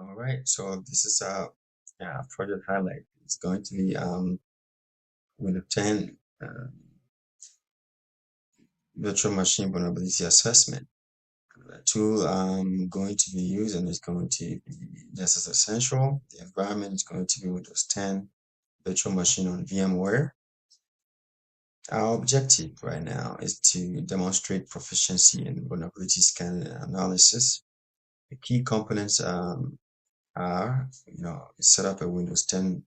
All right, so this is our project highlight. It's going to be Windows 10 virtual machine vulnerability assessment. The tool I'm going to be using is going to be Nessus Essential. The environment is going to be Windows 10 virtual machine on VMware. Our objective right now is to demonstrate proficiency in vulnerability scanning and analysis. The key components are, set up a Windows 10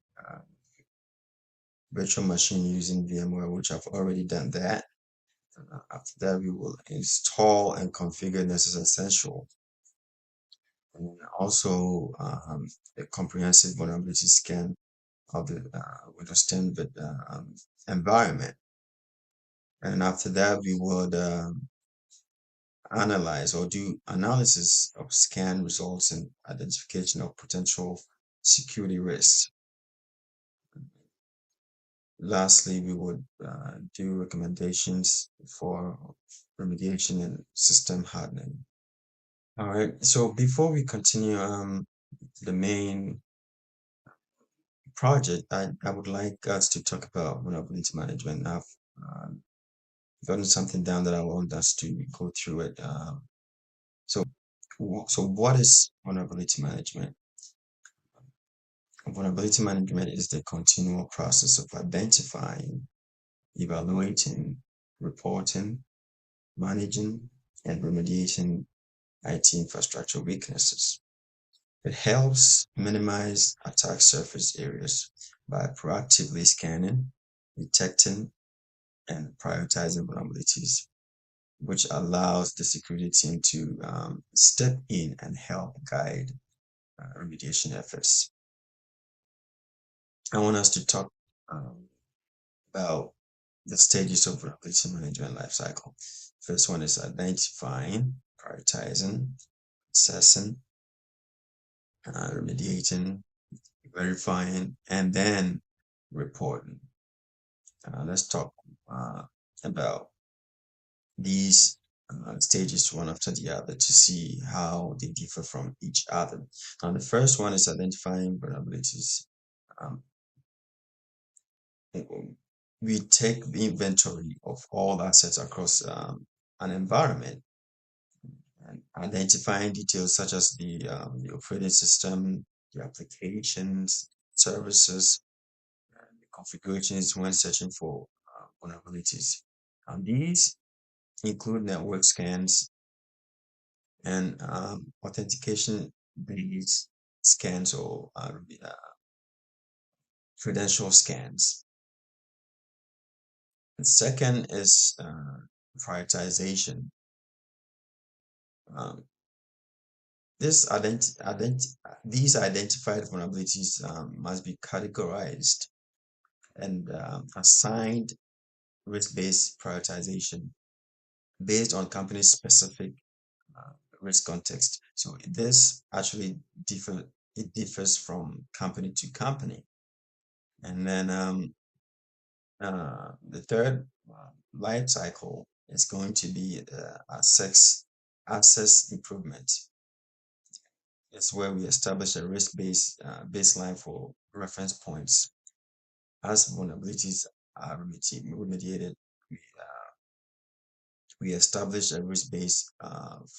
virtual machine using VMware, which I've already done that. After that, we will install and configure Nessus Essential, and also a comprehensive vulnerability scan of the Windows 10 environment. And after that, we would analyze or do analysis of scan results and identification of potential security risks. Lastly, we would do recommendations for remediation and system hardening. All right. So before we continue the main project, I would like us to talk about vulnerability management. I've gotten something down that I want us to go through it. So, so what is vulnerability management? Vulnerability management is the continual process of identifying, evaluating, reporting, managing, and remediating IT infrastructure weaknesses. It helps minimize attack surface areas by proactively scanning, detecting, and prioritizing vulnerabilities, which allows the security team to step in and help guide remediation efforts. I want us to talk about the stages of vulnerability management lifecycle. First one is identifying, prioritizing, assessing, remediating, verifying, and then reporting. Let's talk about these stages one after the other to see how they differ from each other. Now, the first one is identifying vulnerabilities. Um, we take the inventory of all assets across an environment and identifying details such as the operating system, the applications, services, the configurations when searching for vulnerabilities. And these include network scans and authentication based scans or credential scans. The second is prioritization. Um, these identified vulnerabilities must be categorized and assigned risk-based prioritization based on company specific risk context. So this actually differs from company to company. And then the third life cycle is going to be access improvement. It's where we establish a risk-based baseline for reference points. As vulnerabilities are remediated, we establish a risk base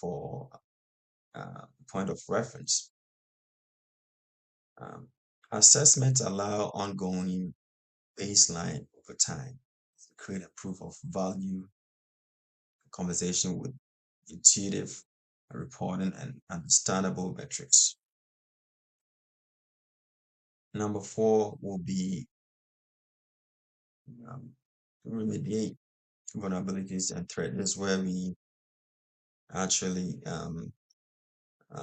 for point of reference. Um, Assessments allow ongoing baseline over time to create a proof of value conversation with intuitive reporting and understandable metrics. Number four will be um, remediate vulnerabilities and threat. This is where we actually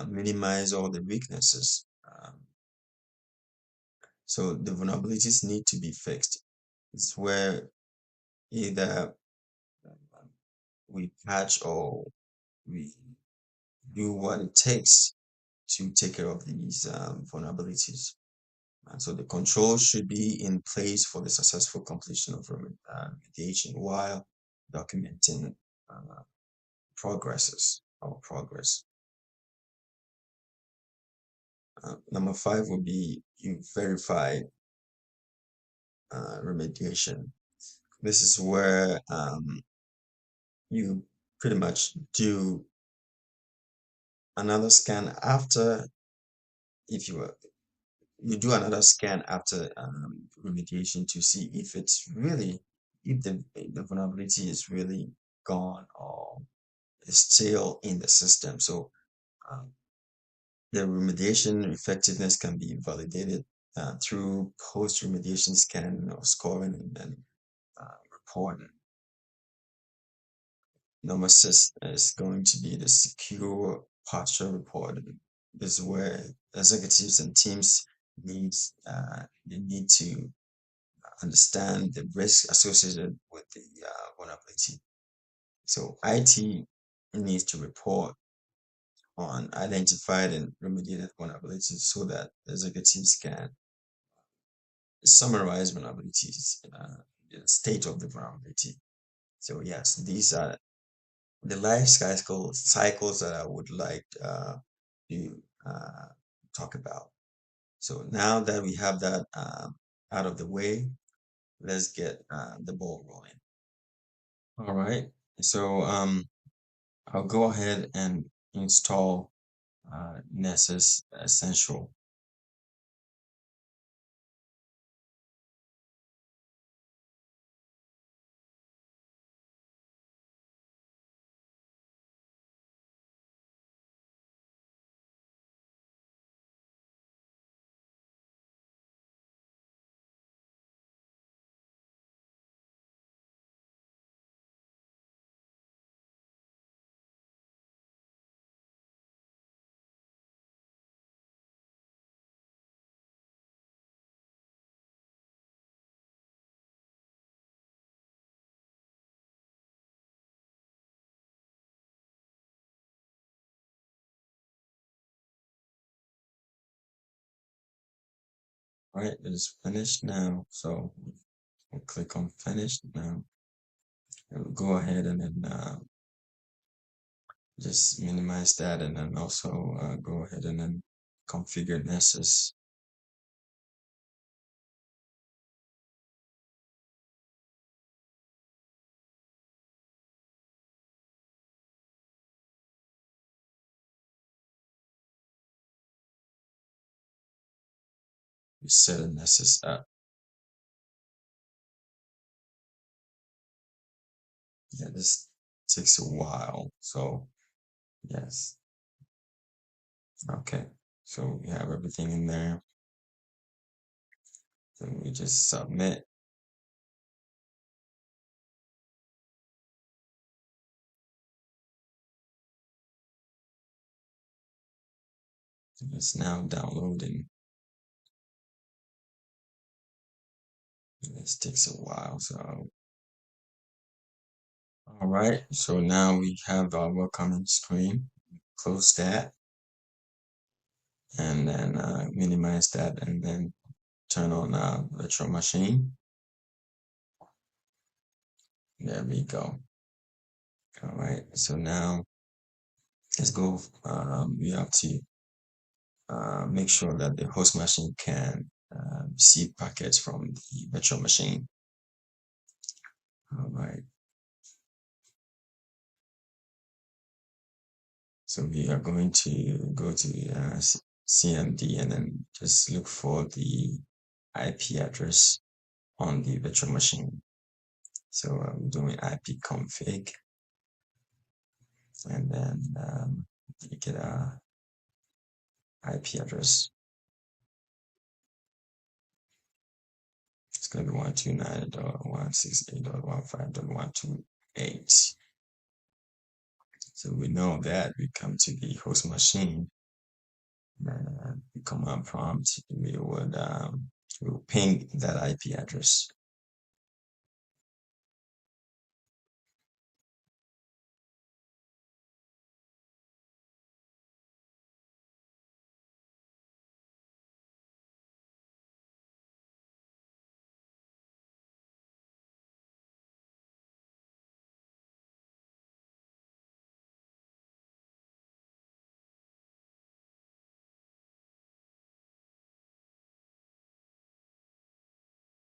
minimize all the weaknesses. So the vulnerabilities need to be fixed. It's where either we patch or we do what it takes to take care of these vulnerabilities. And so the controls should be in place for the successful completion of remediation while documenting progress. Number five would be you verify remediation. This is where you pretty much do another scan after, if you do another scan after remediation to see if it's really, if the vulnerability is really gone or is still in the system. So um, the remediation effectiveness can be validated through post-remediation scanning or scoring and then reporting. Number six is going to be the secure posture reporting. This is where executives and teams need they need to understand the risk associated with the vulnerability. So IT needs to report on identified and remediated vulnerabilities so that executives can summarize vulnerabilities, the state of the vulnerability. So yes, these are the life cycles that I would like to talk about. So now that we have that out of the way, let's get the ball rolling. All right. So I'll go ahead and install Nessus Essential. All right, it is finished now. So we'll click on finish now. We'll go ahead and then just minimize that and then also go ahead and then configure Nessus. We set a Nessus up. Yeah, this takes a while. So yes. Okay. So we have everything in there. Then we just submit. It's now downloading. This takes a while. So all right. So now we have our welcoming screen. Close that and then minimize that and then turn on virtual machine. There we go. All right. So now let's go. We have to make sure that the host machine can receive packets from the virtual machine. All right. So we are going to go to CMD and then just look for the IP address on the virtual machine. So I'm doing IP config and then you get a IP address. It's going to be 129.168.15.128. So we know that we come to the host machine, and the command prompt, we'll ping that IP address.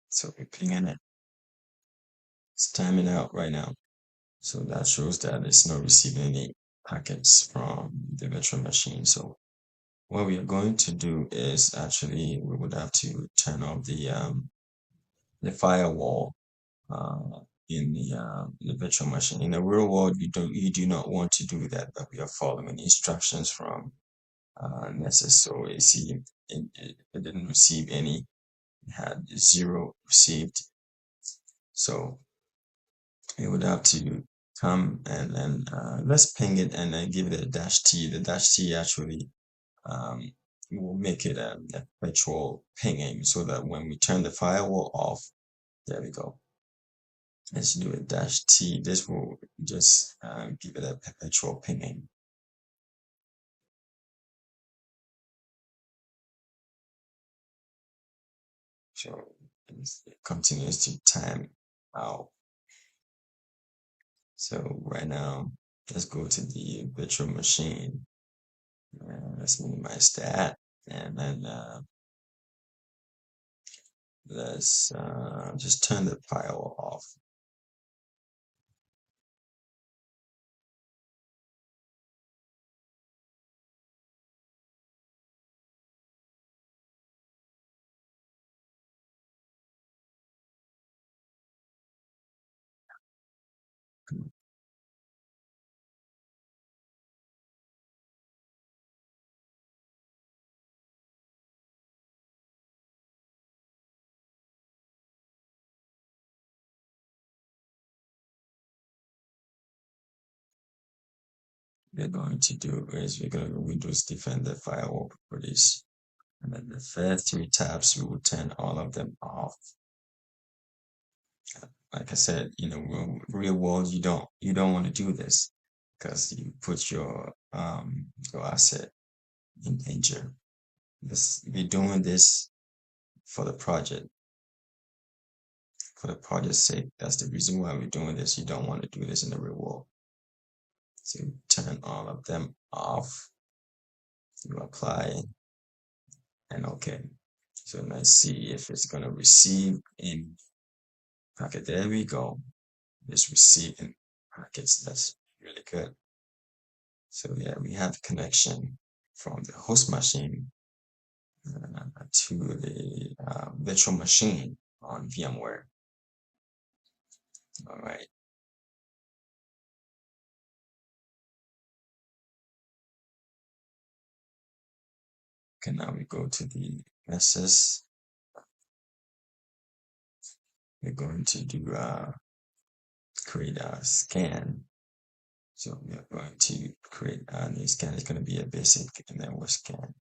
So we're pinging it. It's timing out right now. So that shows that it's not receiving any packets from the virtual machine. So what we are going to do is actually we would have to turn off the firewall in the virtual machine. In the real world, you do not want to do that, but we are following instructions from Nessus. So you see, it didn't receive any. It had 0 received. So you would have to come and then let's ping it and then give it a dash T. The dash T actually um, will make it a perpetual pinging so that when we turn the firewall off, there we go. Let's do a dash T. This will just give it a perpetual pinging. So it continues to time out. So right now, let's go to the virtual machine. Let's minimize that. And then let's just turn the firewall off. We're going to do is we're going to Windows Defender firewall properties. And then the first 3 tabs, we will turn all of them off. Like I said, real world, you don't want to do this because you put your asset in danger. We're doing this for the project, for the project's sake. That's the reason why we're doing this. You don't want to do this in the real world. So turn all of them off. You apply and okay. So let's see if it's gonna receive in packet. There we go. It's receiving packets. That's really good. So yeah, we have connection from the host machine to the virtual machine on VMware. All right. Okay, now we go to the Nessus. We're going to do create a scan. So we are going to create a new scan. It's going to be a basic and then we'll scan.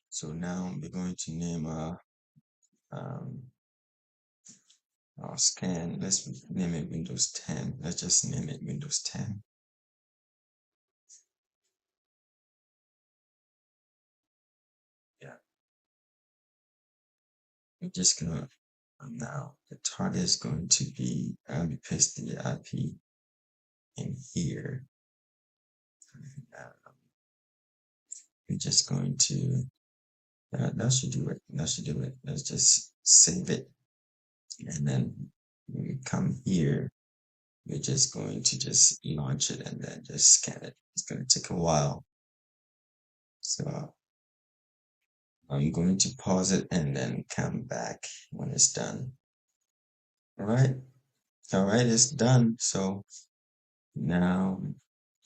So now we're going to name our scan. Let's name it Windows 10. Let's just name it Windows 10. Yeah. We're just gonna now the target is going to be we paste the IP in here. We're just going to that should do it. That should do it. Let's just save it. And then when we come here, we're just going to just launch it and then just scan it. It's going to take a while. So I'm going to pause it and then come back when it's done. All right. All right, it's done. So now,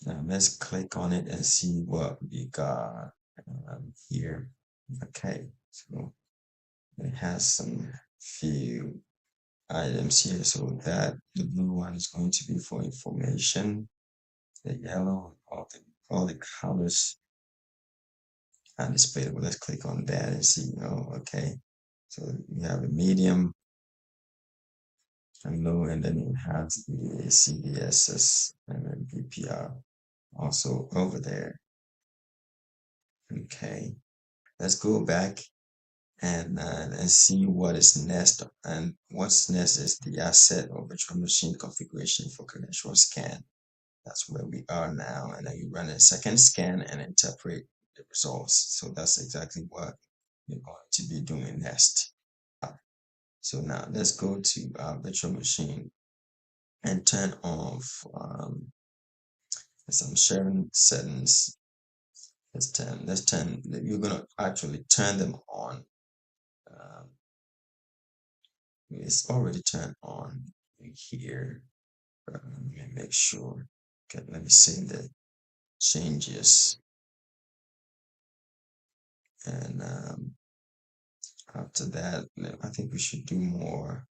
let's click on it and see what we got here. Okay, so it has some few items here. So that the blue one is going to be for information. The yellow, all the colors are displayed. Well, let's click on that and see. Oh, okay. So we have a medium and low, and then you have the CVSS and then BPR also over there. Okay, let's go back and see what is next. And what's next is the asset or virtual machine configuration for credential scan. That's where we are now. And then you run a second scan and interpret the results. So that's exactly what we're going to be doing next. So now let's go to our virtual machine and turn off some sharing settings. You're gonna actually turn them on. Um, it's already turned on here. Let me make sure. Okay, let me save the changes. And after that, I think we should do more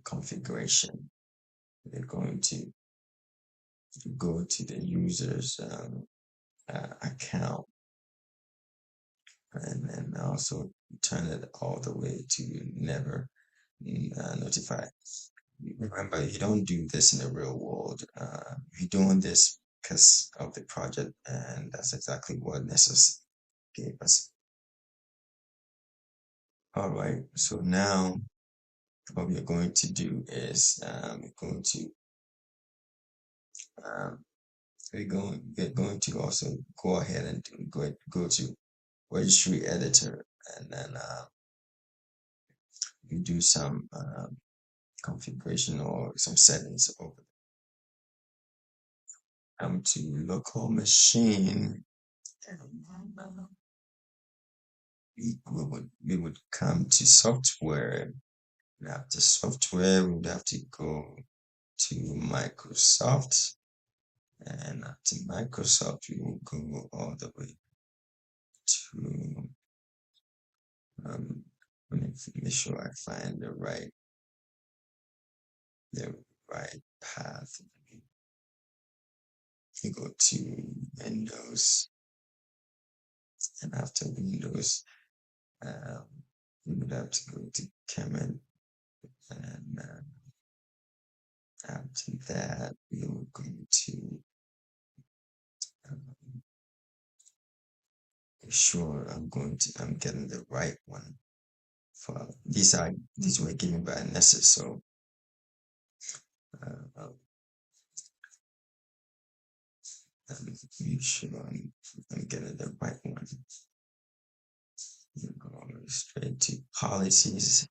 configuration. We're going to go to the user's account and then also turn it all the way to never notify. Remember, you don't do this in the real world. You're doing this because of the project, and that's exactly what Nessus gave us. All right, so now what we are going to do is um, we're going to also go ahead and go to registry editor, and then we do some configuration or some settings over. Come to local machine, and we would come to software. After software, we would have to go to Microsoft, and after Microsoft, we will go all the way to let me make sure I find the right path. You go to Windows, and after Windows, um, you would have to go to Command, and after that, we will go to make sure I'm getting the right one. For these were given by Nessus, so uh, make sure I'm getting the right one. You go straight to policies.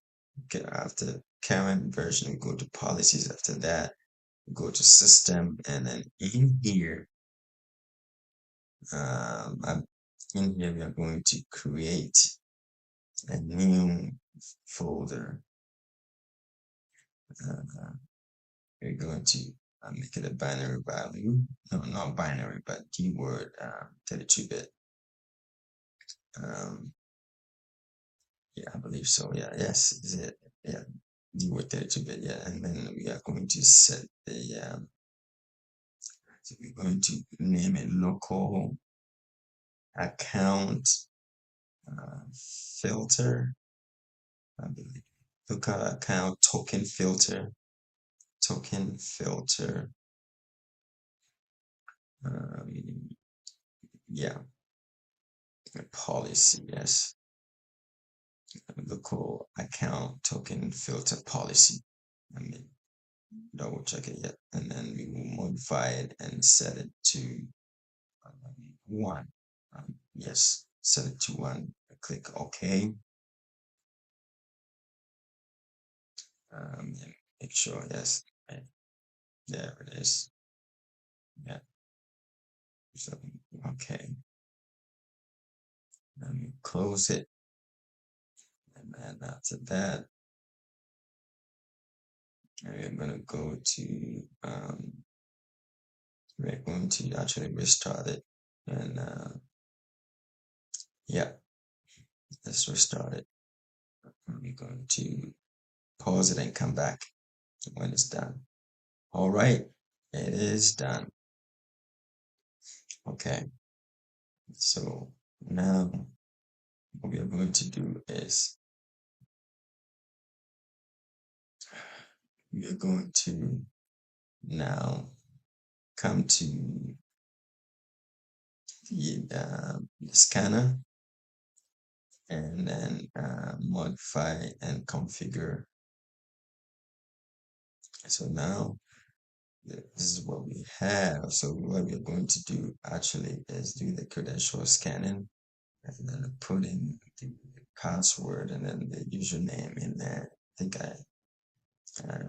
Get after current version, go to policies. After that, go to system, and then in here, we are going to create a new folder. Uh, we're going to make it a binary value. No, not binary, but keyword 32-bit. Yeah, I believe so. Yeah, yes, is it? Yeah, keyword 32-bit. Yeah, and then we are going to set the. So we're going to name it local account filter. I believe local account token filter. Token filter. Yeah, policy. Yes, local account token filter policy. I mean, double check it yet, and then we will modify it and set it to 1. Yes, set it to 1. Click OK. And make sure, yes, right. There it is. Yeah. So, okay. Let me close it. And then after that, we're going to go to, we're going to actually restart it. And yeah, let's restart it. We're going to pause it and come back when it's done. All right, it is done. Okay, so now what we are going to do is we are going to now come to the scanner and then modify and configure. So now this is what we have. So what we're going to do actually is do the credential scanning. and then put in the password and then the username in there. I think I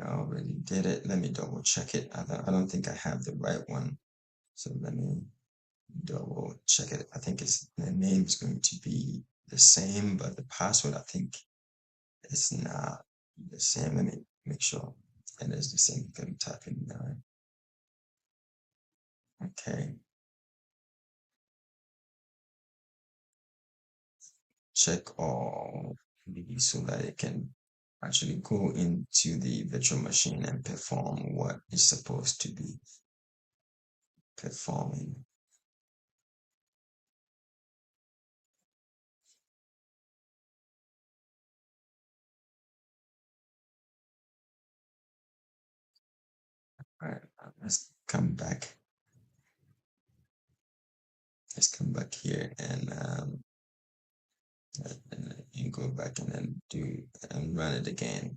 already did it. Let me double check it. I don't think I have the right one. So let me double check it. I think it's the name is going to be the same, but the password I think it's not the same. Let me make sure it is the same. You can type in there. Okay. Check all these so that it can actually go into the virtual machine and perform what it's supposed to be performing. All right, let's come back. Let's come back here and go back and then do and run it again.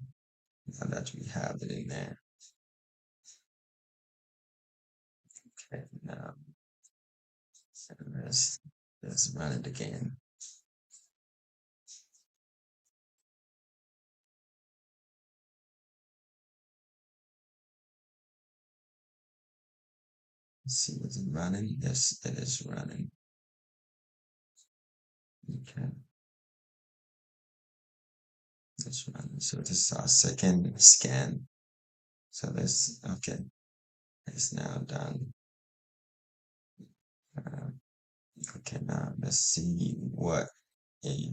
Now that we have it in there. Okay, now let's run it again. Let's see, is it running? Yes, it is running. Okay, it's running. So this is our second scan. So let's, okay, it's now done. Uh, okay, now let's see what it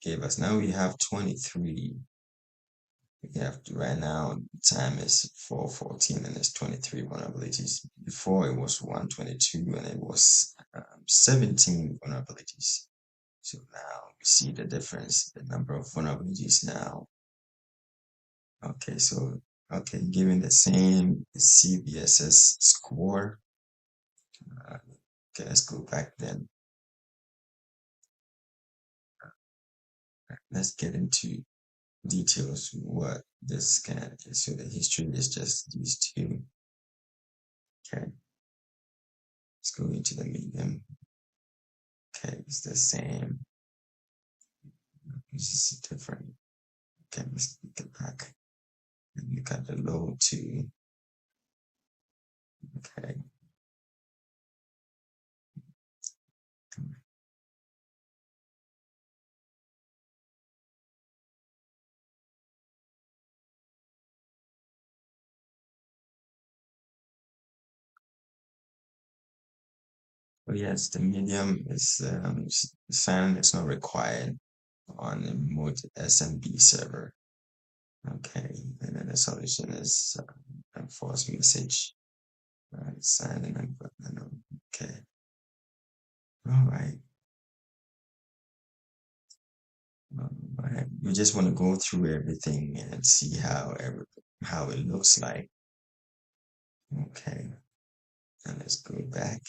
gave us. Now we have 23. We have right now, time is 4:14 and it's 23 vulnerabilities. Before it was 122 and it was 17 vulnerabilities. So now we see the difference, the number of vulnerabilities now. Okay, so, okay, given the same CVSS score, okay, let's go back then. Let's get into details what this scan is. So the history is just these two. Okay, let's go into the medium. Okay, it's the same. It's just different. Okay, let's get back and look at the low two. Okay. Oh yes, the medium is sign is not required on the remote SMB server. Okay, and then the solution is enforce message. Right, sign in and button. Okay. All right. All right. We just want to go through everything and see how it looks like. Okay. And let's go back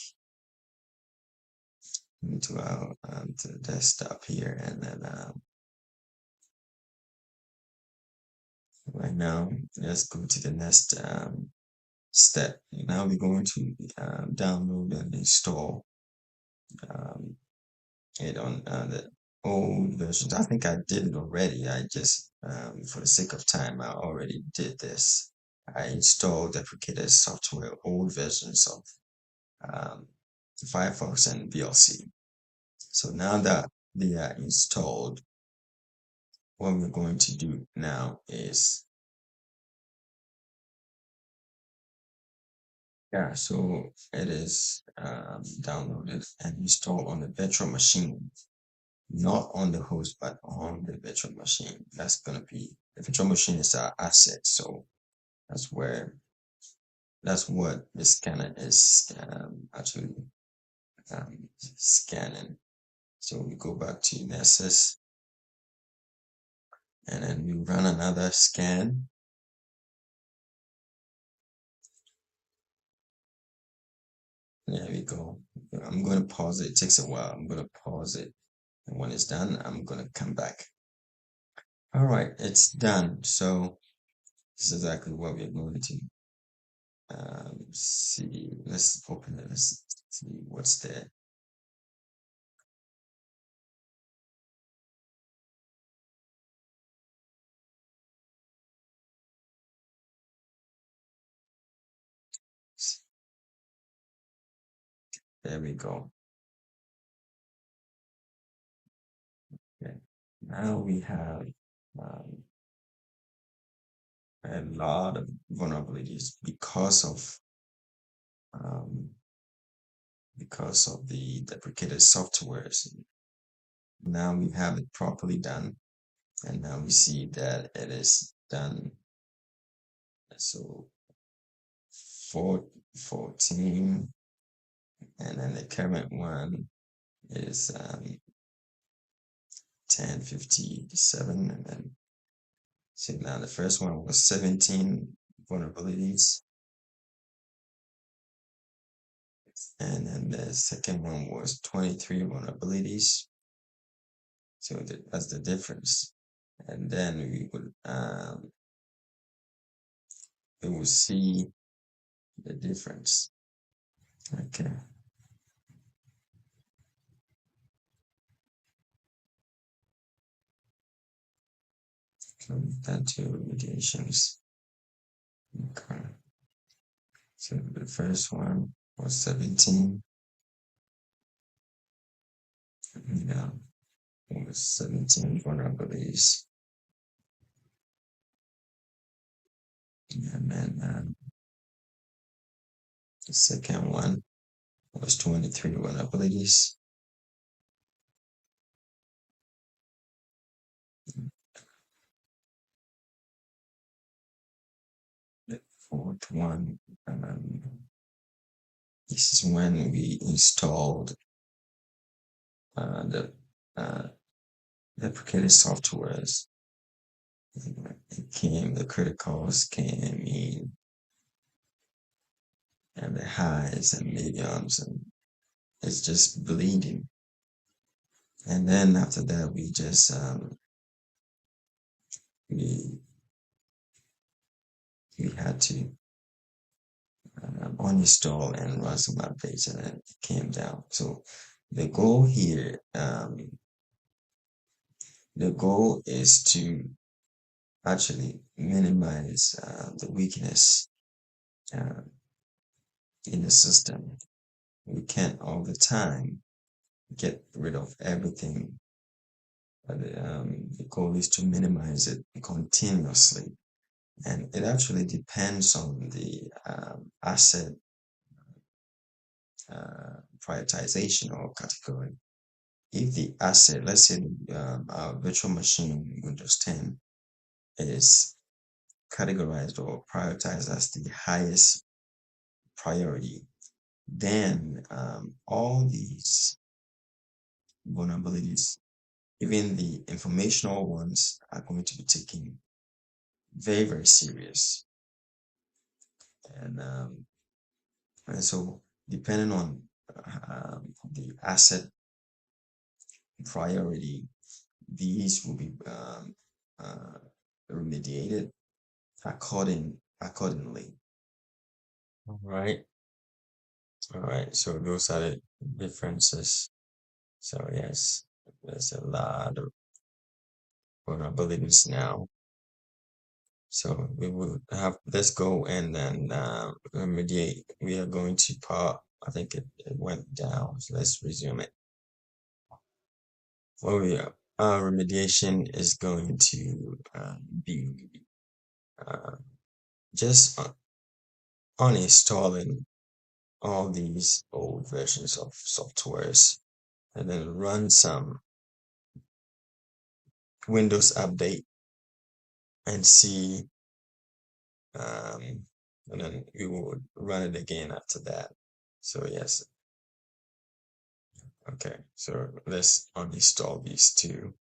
into our to the desktop here, and then right now let's go to the next step. Now we're going to download and install um, it on the old versions. I think I did it already. I just, for the sake of time, I already did this. I installed deprecated software, old versions of um, Firefox and VLC. So now that they are installed, what we're going to do now is, yeah, so it is downloaded and installed on the virtual machine, not on the host, but on the virtual machine. That's going to be, the virtual machine is our asset. So that's where, that's what the scanner is actually scanning. So we go back to Nessus and then we run another scan. There we go. I'm going to pause it. It takes a while. I'm going to pause it. And when it's done, I'm going to come back. All right, it's done. So this is exactly what we're going to see. Let's open it. Let's see what's there. There we go. Okay. Now we have um, a lot of vulnerabilities um, because of the deprecated softwares. Now we have it properly done, and now we see that it is done. So 14, and then the current one is 1057, and then so now the first one was 17 vulnerabilities, and then the second one was 23 vulnerabilities. So that's the difference. And then we will see the difference. Okay. So that to remediations. Okay. So the first one was 17. Yeah, it was 17 vulnerabilities. And then the second one was 23 vulnerabilities. The fourth one, this is when we installed the deprecated softwares. The criticals came in, and the highs and mediums, and it's just bleeding. And then after that, we just we had to uninstall and run some updates, and it came down. So the goal here, the goal is to actually minimize the weakness in the system. We can't all the time get rid of everything. But the goal is to minimize it continuously. And it actually depends on the asset prioritization or category. If the asset, let's say our virtual machine Windows 10 is categorized or prioritized as the highest priority, then all these vulnerabilities, even the informational ones, are going to be taken very, very serious. And so depending on the asset priority, these will be remediated accordingly. All right. All right. So those are the differences. So yes, there's a lot of vulnerabilities now. So we will have, let's go and then remediate. We are going to part, I think it went down. So let's resume it. Well, our remediation is going to be just uninstalling all these old versions of softwares and then run some Windows update and see, and then we would run it again after that. So yes. Okay, so let's uninstall these two.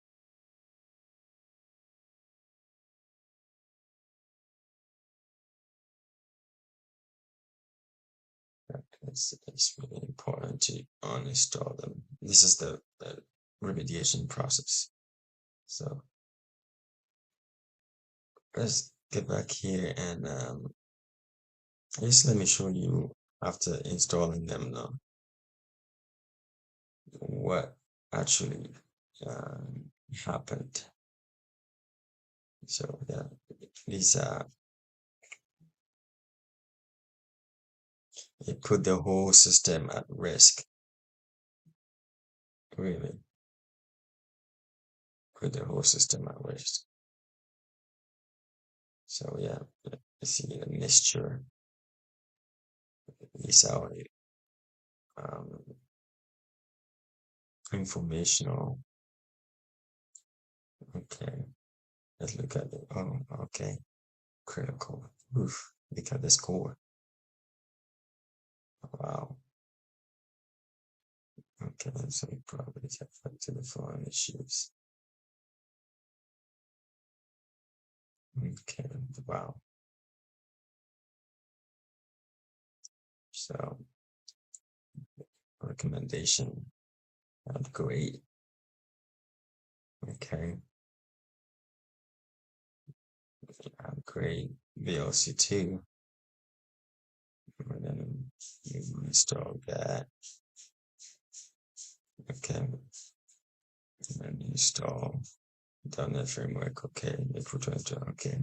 It's really important to uninstall them. This is the remediation process. So let's get back here and just let me show you after installing them now what actually happened. So yeah, these are, it put the whole system at risk. really put the whole system at risk. So yeah, you see the mixture is our um, informational. Okay, let's look at it. Oh, okay, critical. Oof, look at the score. Wow. Okay, so probably affected the following issues. Okay, wow. So recommendation, upgrade. Okay, upgrade VLC2. And then you install that. Okay, and then install .NET framework. Okay, April 20. Okay,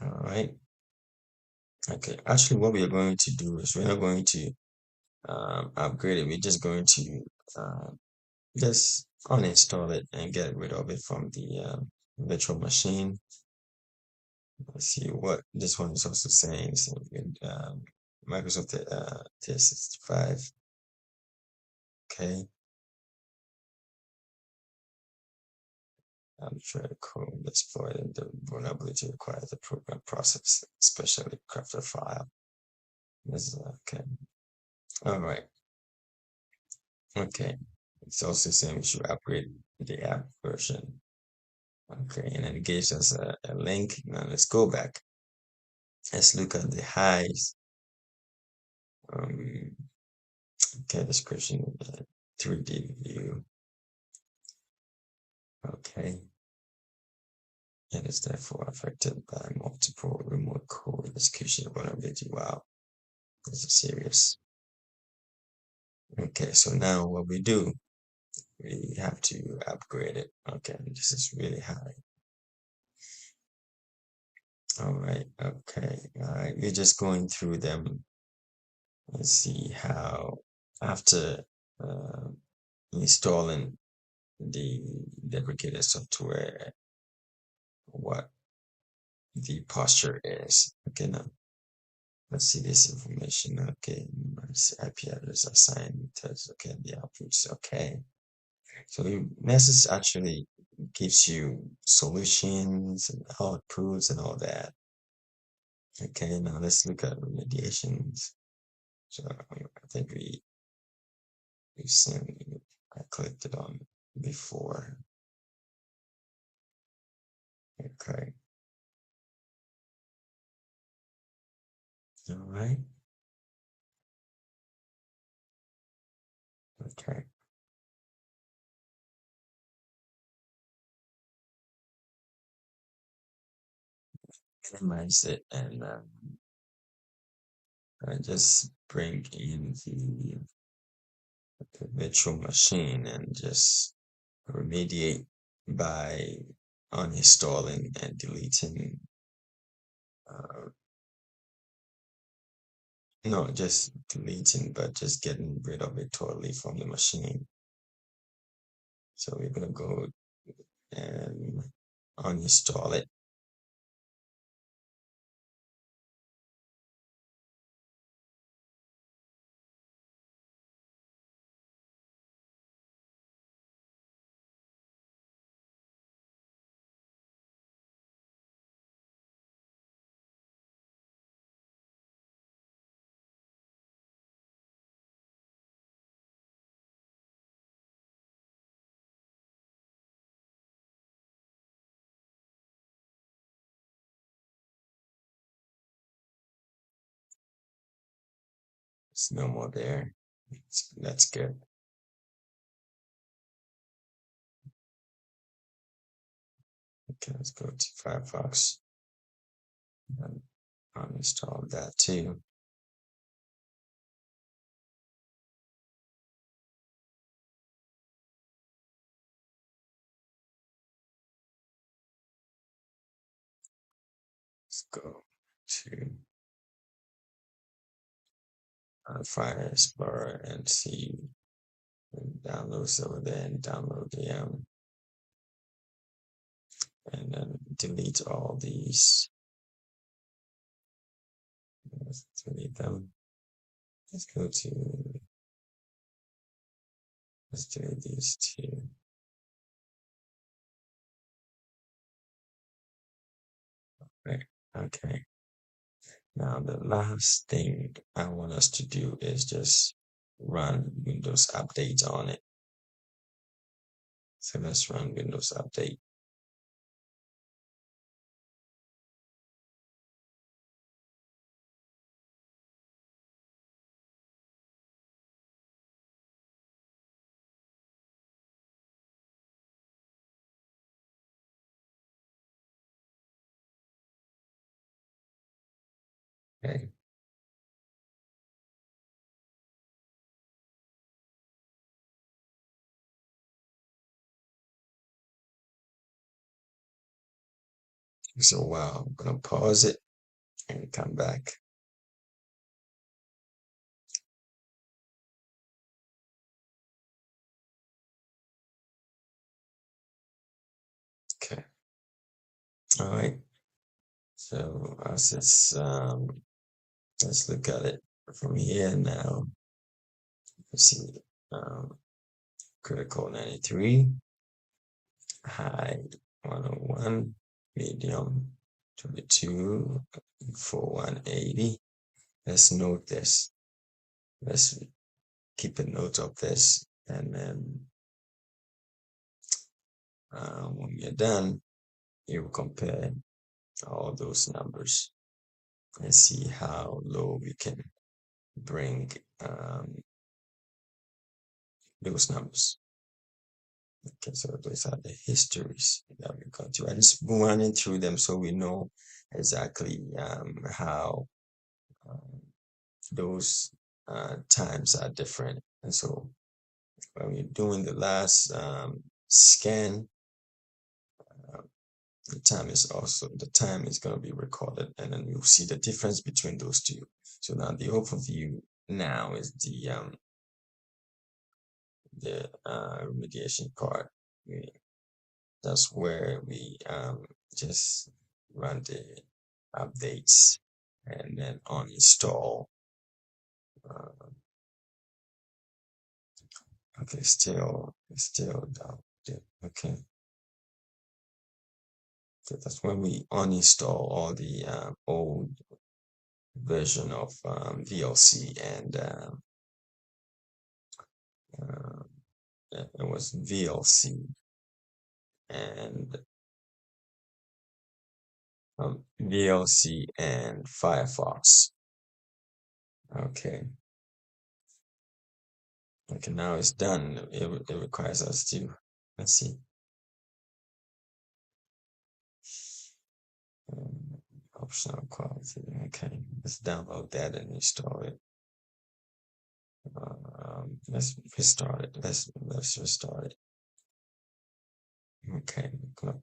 all right. Okay, actually, what we are going to do is we're not going to upgrade it. We're just going to just uninstall it and get rid of it from the virtual machine. Let's see what this one is also saying. So Microsoft 365. Okay, I'm trying to code exploiting the vulnerability requires the program process, especially crafted file. This is okay. All right. Okay. It's also saying we should upgrade the app version. Okay, and then it gives us a link. Now let's go back. Let's look at the highs. Um, okay, description, 3D view. Okay, and is therefore affected by multiple remote code execution vulnerability. Wow, this is serious. Okay, so now what we do, we have to upgrade it. Okay, this is really high. All right, okay, all right. We're just going through them. Let's see how after uh, installing the deprecated software, what the posture is. Okay, now let's see this information. Okay, IP address assigned. Okay, the outputs. Okay, so Nessus actually gives you solutions and outputs and all that. Okay, now let's look at remediations. So I think we seen I clicked it on before. Okay, all right. Okay, minimize it and I just bring in the virtual machine and just remediate by uninstalling and deleting. Uh, no, just deleting, but just getting rid of it totally from the machine. So we're gonna go and uninstall it. It's no more there. That's good. Okay, let's go to Firefox and uninstall that too. Let's go to Fire Explorer and see downloads over there and download the and then delete all these. Let's delete them. Let's go to, let's delete these two. Right. Okay. Now the last thing I want us to do is just run Windows Update on it. So let's run Windows Update. Okay. So wow, I'm gonna pause it and come back. Okay. All right. So as it's let's look at it from here now. Let's see. Um, critical 93, high 101, medium 22, for 180. Let's note this. Let's keep a note of this, and then when you're done, you compare all those numbers and see how low we can bring those numbers. Okay, so those are the histories that we got to. I just running through them so we know exactly how those times are different. And so when we're doing the last scan, the time is going to be recorded, and then you'll see the difference between those two. So now the overview now is the remediation part. That's where we just run the updates and then uninstall. Okay, still down. Okay. So that's when we uninstall all the old version of VLC, and it was VLC and VLC and Firefox. Okay. Okay, now it's done. It requires us to, let's see. Optional quality. Okay, let's download that and install it. Let's restart it. Let's restart it. Okay, good.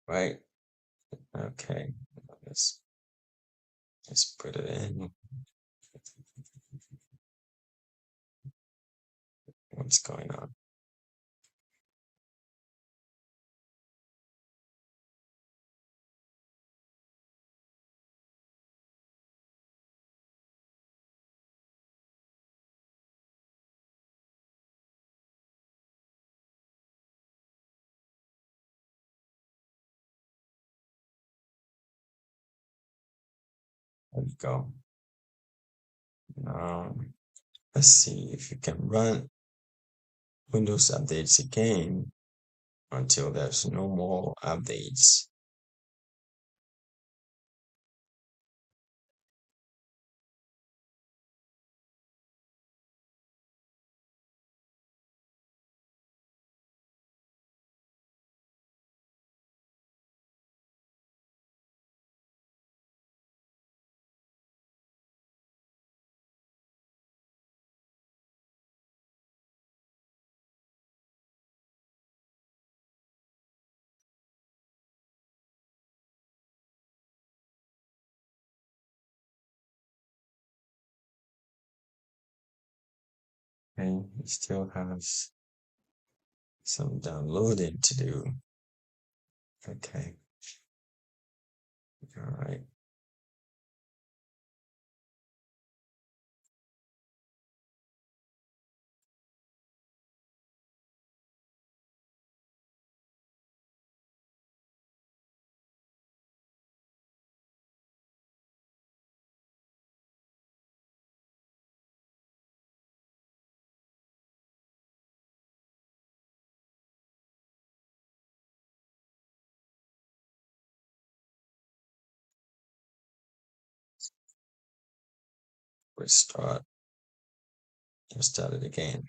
Right. Okay. Let's put it in. What's going on? There we go. Let's see if you can run Windows updates again until there's no more updates. Okay, it still has some downloading to do. Okay. All right. Restart. Let's start it again.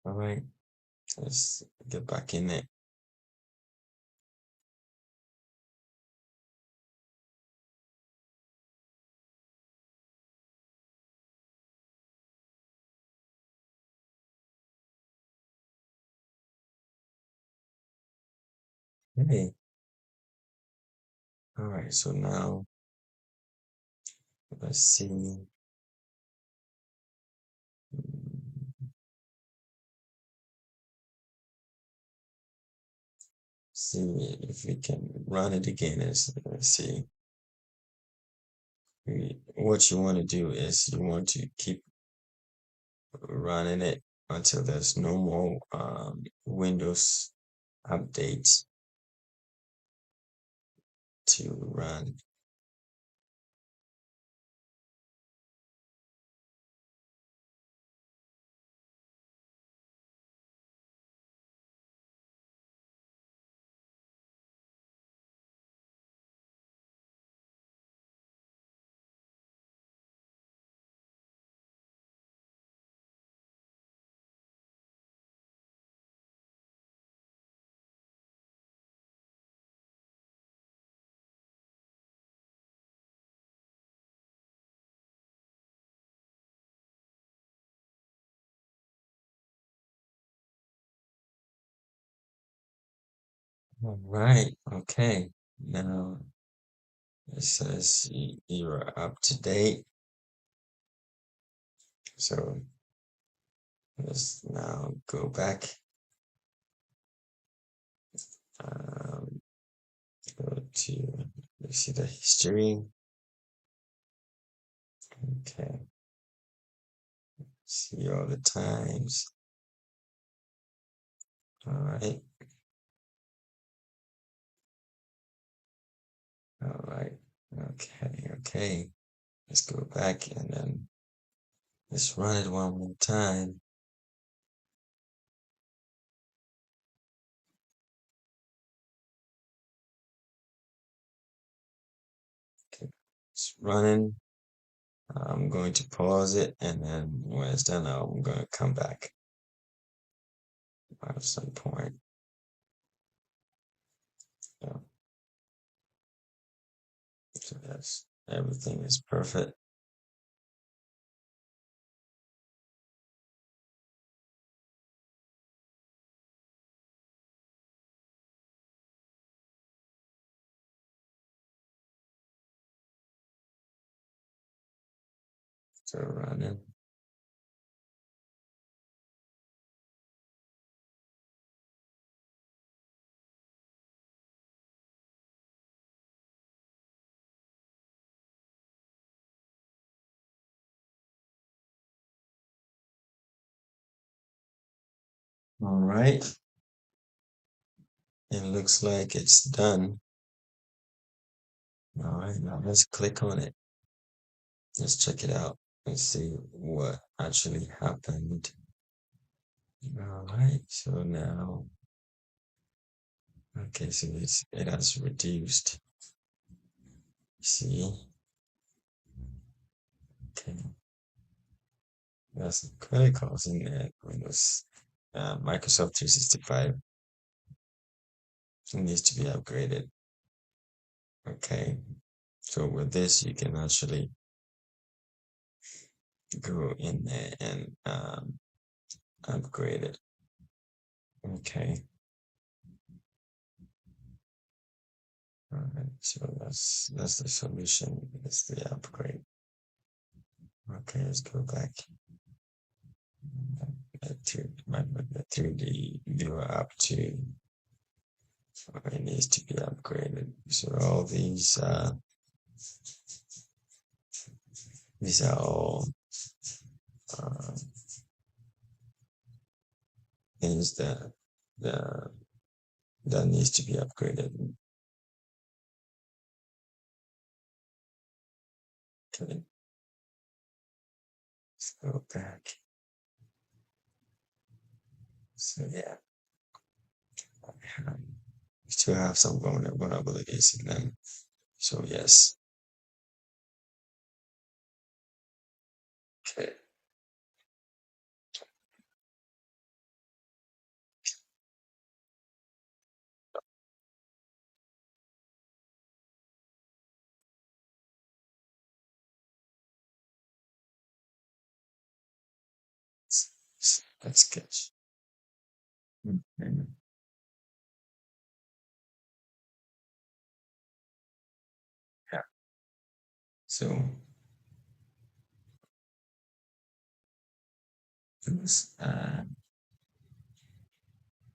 All right. Let's get back in it. Hey. All right. So now let's see. See if we can run it again. Let's see. What you want to do is you want to keep running it until there's no more Windows updates to run. All right. Okay. Now it says you're up to date. So let's now go back. Um, Go to, you see the history. Okay. See all the times. All right. All right. Okay. Okay. Let's go back and then let's run it one more time. Okay. It's running. I'm going to pause it, and then when it's done, I'm going to come back at some point. Yeah. So that's everything is perfect. So running. All right. It looks like it's done. All right, now let's click on it. Let's check it out and see what actually happened. All right, so now, okay, so it has reduced. See, okay, that's critical in there. Windows, Microsoft 365 needs to be upgraded. Okay, so with this, you can actually go in there and upgrade it. Okay. All right. So that's the solution. That's the upgrade. Okay, let's go back to the 3D viewer up to it needs to be upgraded. So all these are all uh, things that that needs to be upgraded. Okay, let's go back. So yeah, we still have some vulnerabilities in them. So yes, okay, let's sketch. Okay. Yeah. So those are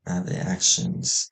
the actions